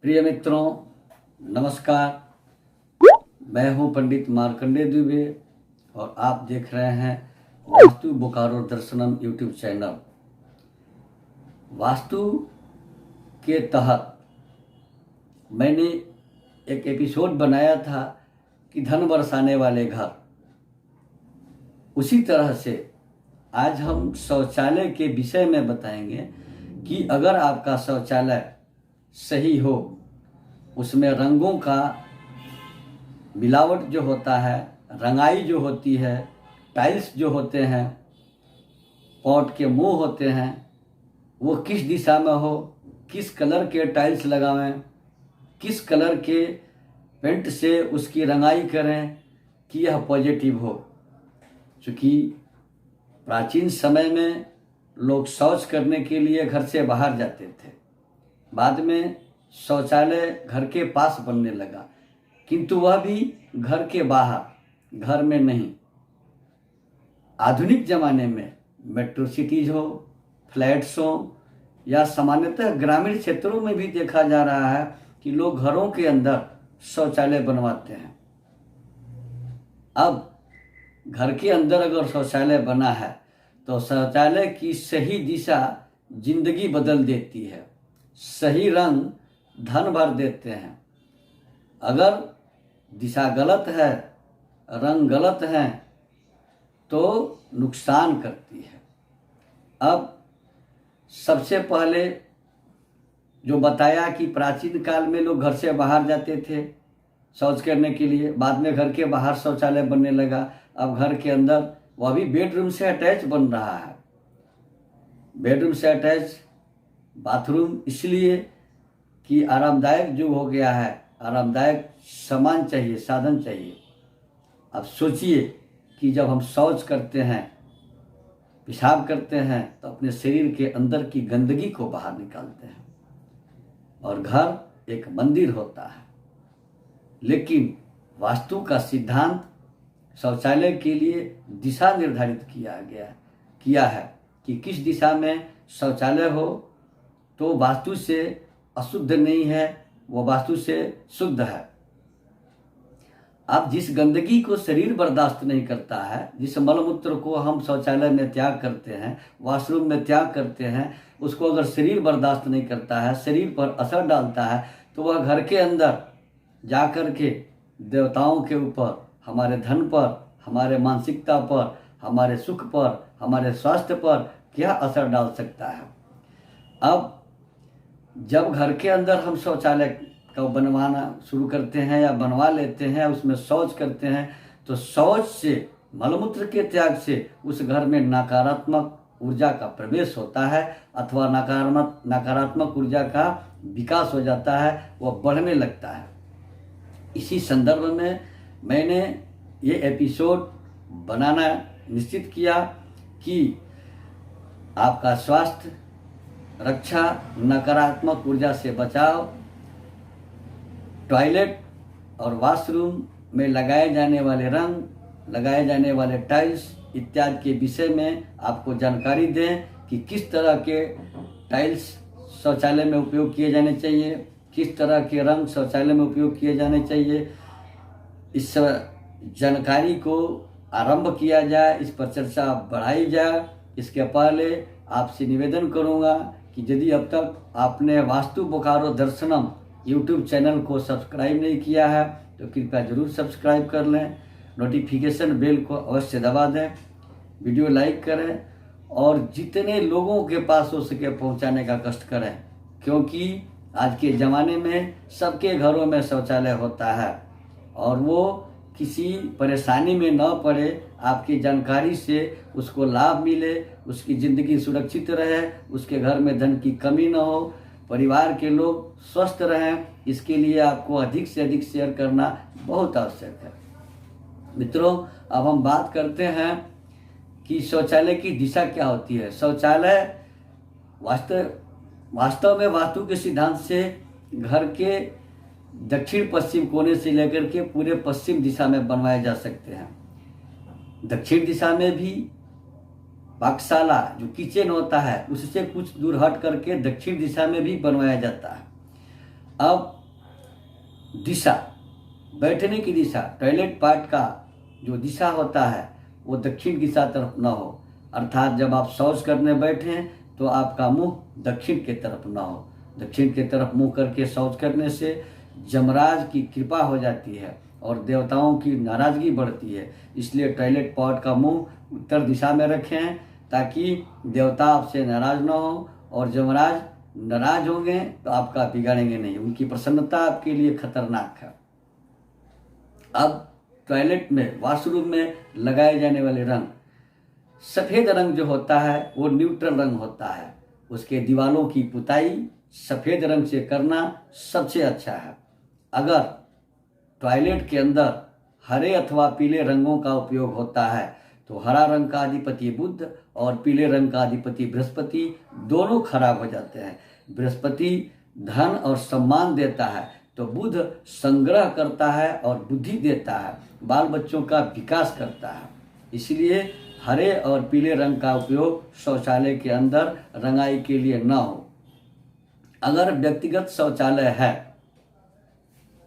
प्रिय मित्रों, नमस्कार। मैं हूं पंडित मार्कंडेय दुबे और आप देख रहे हैं वास्तु बोकारो दर्शनम यूट्यूब चैनल। वास्तु के तहत मैंने एक एपिसोड बनाया था कि धन बरसाने वाले घर। उसी तरह से आज हम शौचालय के विषय में बताएंगे कि अगर आपका शौचालय सही हो, उसमें रंगों का मिलावट जो होता है, रंगाई जो होती है, टाइल्स जो होते हैं, पॉट के मुंह होते हैं, वो किस दिशा में हो, किस कलर के टाइल्स लगावें, किस कलर के पेंट से उसकी रंगाई करें कि यह पॉजिटिव हो। चूँकि प्राचीन समय में लोग शौच करने के लिए घर से बाहर जाते थे, बाद में शौचालय घर के पास बनने लगा, किंतु वह भी घर के बाहर, घर में नहीं। आधुनिक ज़माने में मेट्रो सिटीज हो, फ्लैट्स हो या सामान्यतः ग्रामीण क्षेत्रों में भी देखा जा रहा है कि लोग घरों के अंदर शौचालय बनवाते हैं। अब घर के अंदर अगर शौचालय बना है तो शौचालय की सही दिशा जिंदगी बदल देती है, सही रंग धन भर देते हैं। अगर दिशा गलत है, रंग गलत हैं तो नुकसान करती है। अब सबसे पहले जो बताया कि प्राचीन काल में लोग घर से बाहर जाते थे शौच करने के लिए, बाद में घर के बाहर शौचालय बनने लगा। अब घर के अंदर वह भी बेडरूम से अटैच बन रहा है। बेडरूम से अटैच बाथरूम इसलिए कि आरामदायक जो हो गया है, आरामदायक सामान चाहिए, साधन चाहिए। अब सोचिए कि जब हम शौच करते हैं, पेशाब करते हैं तो अपने शरीर के अंदर की गंदगी को बाहर निकालते हैं और घर एक मंदिर होता है। लेकिन वास्तु का सिद्धांत शौचालय के लिए दिशा निर्धारित किया है कि किस दिशा में शौचालय हो तो वास्तु से अशुद्ध नहीं है, वो वास्तु से शुद्ध है। अब जिस गंदगी को शरीर बर्दाश्त नहीं करता है, जिस मलमूत्र को हम शौचालय में त्याग करते हैं, वॉशरूम में त्याग करते हैं, उसको अगर शरीर बर्दाश्त नहीं करता है, शरीर पर असर डालता है, तो वह घर के अंदर जा कर के देवताओं के ऊपर, हमारे धन पर, हमारे मानसिकता पर, हमारे सुख पर, हमारे स्वास्थ्य पर क्या असर डाल सकता है। अब जब घर के अंदर हम शौचालय को बनवाना शुरू करते हैं या बनवा लेते हैं, उसमें शौच करते हैं, तो शौच से, मलमूत्र के त्याग से उस घर में नकारात्मक ऊर्जा का प्रवेश होता है अथवा नकारात्मक ऊर्जा का विकास हो जाता है, वह बढ़ने लगता है। इसी संदर्भ में मैंने ये एपिसोड बनाना निश्चित किया कि आपका स्वास्थ्य रक्षा, नकारात्मक ऊर्जा से बचाव, टॉयलेट और वॉशरूम में लगाए जाने वाले रंग, लगाए जाने वाले टाइल्स इत्यादि के विषय में आपको जानकारी दें कि किस तरह के टाइल्स शौचालय में उपयोग किए जाने चाहिए, किस तरह के रंग शौचालय में उपयोग किए जाने चाहिए। इस जानकारी को आरंभ किया जाए, इस पर चर्चा बढ़ाई जाए। इसके पहले आपसे निवेदन करूंगा कि यदि अब तक आपने वास्तु बोकारो दर्शनम यूट्यूब चैनल को सब्सक्राइब नहीं किया है तो कृपया ज़रूर सब्सक्राइब कर लें, नोटिफिकेशन बेल को अवश्य दबा दें, वीडियो लाइक करें और जितने लोगों के पास हो सके पहुंचाने का कष्ट करें, क्योंकि आज के ज़माने में सबके घरों में शौचालय होता है और वो किसी परेशानी में न पड़े, आपकी जानकारी से उसको लाभ मिले, उसकी ज़िंदगी सुरक्षित रहे, उसके घर में धन की कमी न हो, परिवार के लोग स्वस्थ रहें, इसके लिए आपको अधिक से अधिक शेयर करना बहुत आवश्यक है। मित्रों, अब हम बात करते हैं कि शौचालय की दिशा क्या होती है। शौचालय वास्तव में वास्तु के सिद्धांत से घर के दक्षिण पश्चिम कोने से लेकर के पूरे पश्चिम दिशा में बनवाए जा सकते हैं। दक्षिण दिशा में भी पाकशाला जो किचन होता है उससे कुछ दूर हट करके दक्षिण दिशा में भी बनवाया जाता है। अब दिशा, बैठने की दिशा, टॉयलेट पार्ट का जो दिशा होता है वो दक्षिण दिशा तरफ न हो, अर्थात जब आप शौच करने बैठें तो आपका मुंह दक्षिण के तरफ न हो। दक्षिण के तरफ मुंह करके शौच करने से यमराज की कृपा हो जाती है और देवताओं की नाराजगी बढ़ती है। इसलिए टॉयलेट पॉट का मुंह उत्तर दिशा में रखें ताकि देवता आपसे नाराज न हो, और यमराज नाराज होंगे तो आपका बिगाड़ेंगे नहीं, उनकी प्रसन्नता आपके लिए खतरनाक है। अब टॉयलेट में, वॉशरूम में लगाए जाने वाले रंग, सफ़ेद रंग जो होता है वो न्यूट्रल रंग होता है। उसके दीवालों की पुताई सफ़ेद रंग से करना सबसे अच्छा है। अगर टॉयलेट के अंदर हरे अथवा पीले रंगों का उपयोग होता है तो हरा रंग का अधिपति बुध और पीले रंग का अधिपति बृहस्पति दोनों खराब हो जाते हैं। बृहस्पति धन और सम्मान देता है तो बुध संग्रह करता है और बुद्धि देता है, बाल बच्चों का विकास करता है। इसलिए हरे और पीले रंग का उपयोग शौचालय के अंदर रंगाई के लिए न हो। अगर व्यक्तिगत शौचालय है,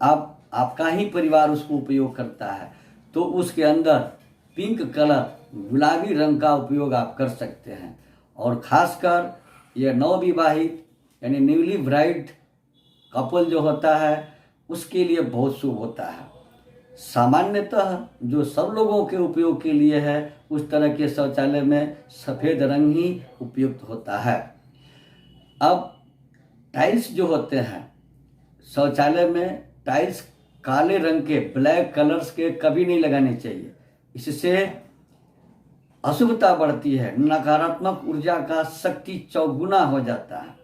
आपका ही परिवार उसको उपयोग करता है, तो उसके अंदर पिंक कलर, गुलाबी रंग का उपयोग आप कर सकते हैं। और खासकर यह नवविवाहित यानी न्यूली ब्राइड कपल जो होता है उसके लिए बहुत शुभ होता है। सामान्यतः जो सब लोगों के उपयोग के लिए है उस तरह के शौचालय में सफ़ेद रंग ही उपयुक्त होता है। अब टाइल्स जो होते हैं शौचालय में, टाइल्स काले रंग के, ब्लैक कलर्स के कभी नहीं लगाने चाहिए। इससे अशुभता बढ़ती है, नकारात्मक ऊर्जा का शक्ति चौगुना हो जाता है।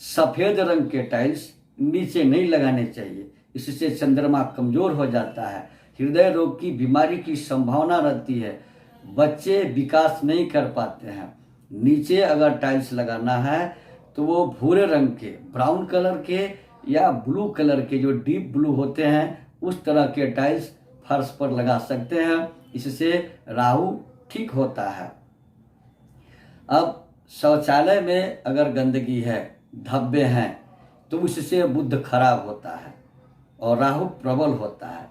सफ़ेद रंग के टाइल्स नीचे नहीं लगाने चाहिए, इससे चंद्रमा कमज़ोर हो जाता है, हृदय रोग की बीमारी की संभावना रहती है, बच्चे विकास नहीं कर पाते हैं। नीचे अगर टाइल्स लगाना है तो वो भूरे रंग के, ब्राउन कलर के या ब्लू कलर के, जो डीप ब्लू होते हैं उस तरह के टाइल्स फर्श पर लगा सकते हैं। इससे राहु ठीक होता है। अब शौचालय में अगर गंदगी है, धब्बे हैं, तो उससे बुध खराब होता है और राहु प्रबल होता है।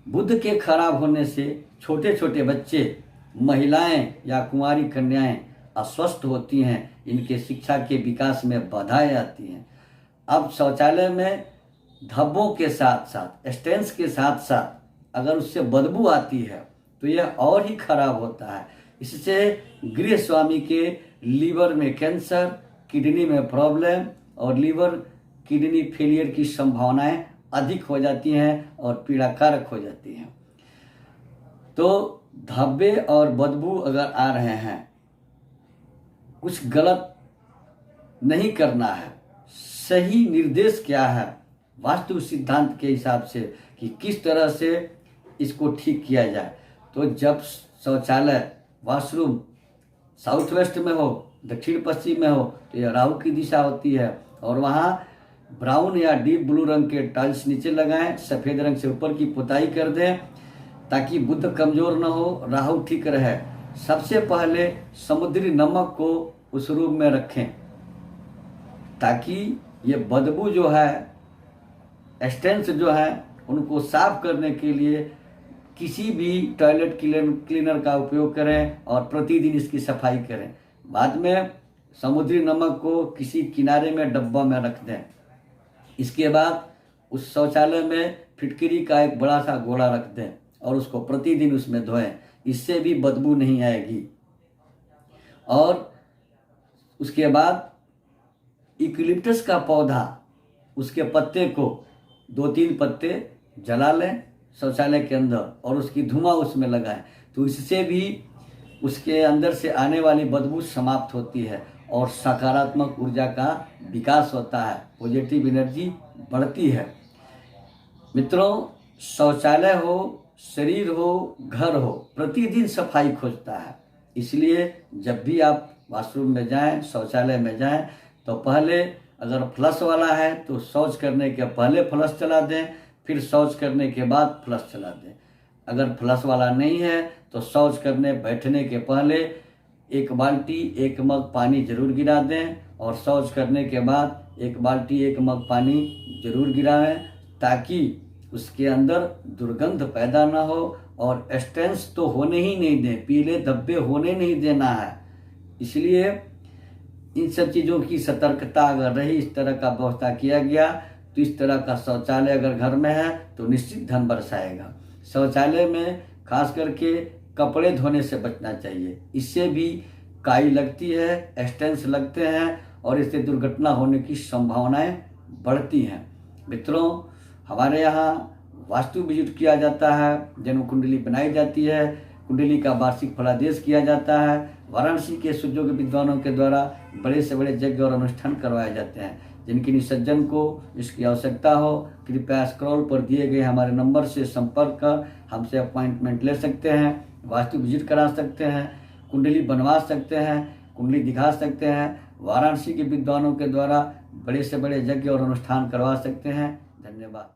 बुध के खराब होने से छोटे छोटे बच्चे, महिलाएं या कुंवारी कन्याएं अस्वस्थ होती हैं, इनके शिक्षा के विकास में बाधाएं आती हैं। अब शौचालय में धब्बों के साथ साथ, स्टेन्स के साथ साथ अगर उससे बदबू आती है तो यह और ही खराब होता है। इससे गृह स्वामी के लीवर में कैंसर, किडनी में प्रॉब्लम और लीवर किडनी फेलियर की संभावनाएं अधिक हो जाती हैं और पीड़ाकारक हो जाती हैं। तो धब्बे और बदबू अगर आ रहे हैं, कुछ गलत नहीं करना है। सही निर्देश क्या है वास्तु सिद्धांत के हिसाब से कि किस तरह से इसको ठीक किया जाए। तो जब शौचालय, वॉशरूम साउथ वेस्ट में हो, दक्षिण पश्चिम में हो, तो यह राहु की दिशा होती है और वहाँ ब्राउन या डीप ब्लू रंग के टाइल्स नीचे लगाएं, सफ़ेद रंग से ऊपर की पुताई कर दें ताकि बुध कमज़ोर न हो, राहु ठीक रहे। सबसे पहले समुद्री नमक को उस रूम में रखें ताकि ये बदबू जो है, स्टेन्स जो है, उनको साफ करने के लिए किसी भी टॉयलेट क्लीनर का उपयोग करें और प्रतिदिन इसकी सफाई करें। बाद में समुद्री नमक को किसी किनारे में डब्बा में रख दें। इसके बाद उस शौचालय में फिटकरी का एक बड़ा सा गोला रख दें और उसको प्रतिदिन उसमें धोएं, इससे भी बदबू नहीं आएगी। और उसके बाद यूकेलिप्टस का पौधा, उसके पत्ते को 2-3 पत्ते जला लें शौचालय के अंदर और उसकी धुआं उसमें लगाएं, तो इससे भी उसके अंदर से आने वाली बदबू समाप्त होती है और सकारात्मक ऊर्जा का विकास होता है, पॉजिटिव एनर्जी बढ़ती है। मित्रों, शौचालय हो, शरीर हो, घर हो, प्रतिदिन सफाई खोजता है। इसलिए जब भी आप वॉशरूम में जाएं, शौचालय में जाएं, तो पहले अगर फ्लश वाला है तो शौच करने के पहले फ्लश चला दें, फिर शौच करने के बाद फ्लश चला दें। अगर फ्लश वाला नहीं है तो शौच करने बैठने के पहले 1 बाल्टी 1 मग पानी जरूर गिरा दें और शौच करने के बाद 1 बाल्टी 1 मग पानी जरूर गिराएं। ताकि उसके अंदर दुर्गंध पैदा ना हो और स्टेंस तो होने ही नहीं दें, पीले धब्बे होने नहीं देना है। इसलिए इन सब चीज़ों की सतर्कता अगर रही, इस तरह का व्यवस्था किया गया, तो इस तरह का शौचालय अगर घर में है तो निश्चित धन बरसाएगा। शौचालय में खास करके कपड़े धोने से बचना चाहिए, इससे भी काई लगती है, स्टेंस लगते हैं और इससे दुर्घटना होने की संभावनाएं बढ़ती हैं। मित्रों, हमारे यहाँ वास्तु विजिट किया जाता है, जन्म कुंडली बनाई जाती है, कुंडली का वार्षिक फलादेश किया जाता है। वाराणसी के सुजोग विद्वानों के द्वारा बड़े से बड़े यज्ञ और अनुष्ठान करवाए जाते हैं। जिनकी निसज्जन को इसकी आवश्यकता हो, कृपया स्क्रॉल पर दिए गए हमारे नंबर से संपर्क कर हमसे अपॉइंटमेंट ले सकते हैं, वास्तु विजिट करा सकते हैं, कुंडली बनवा सकते हैं, कुंडली दिखा सकते हैं। वाराणसी के विद्वानों के द्वारा बड़े से बड़े यज्ञ और अनुष्ठान करवा सकते हैं। धन्यवाद।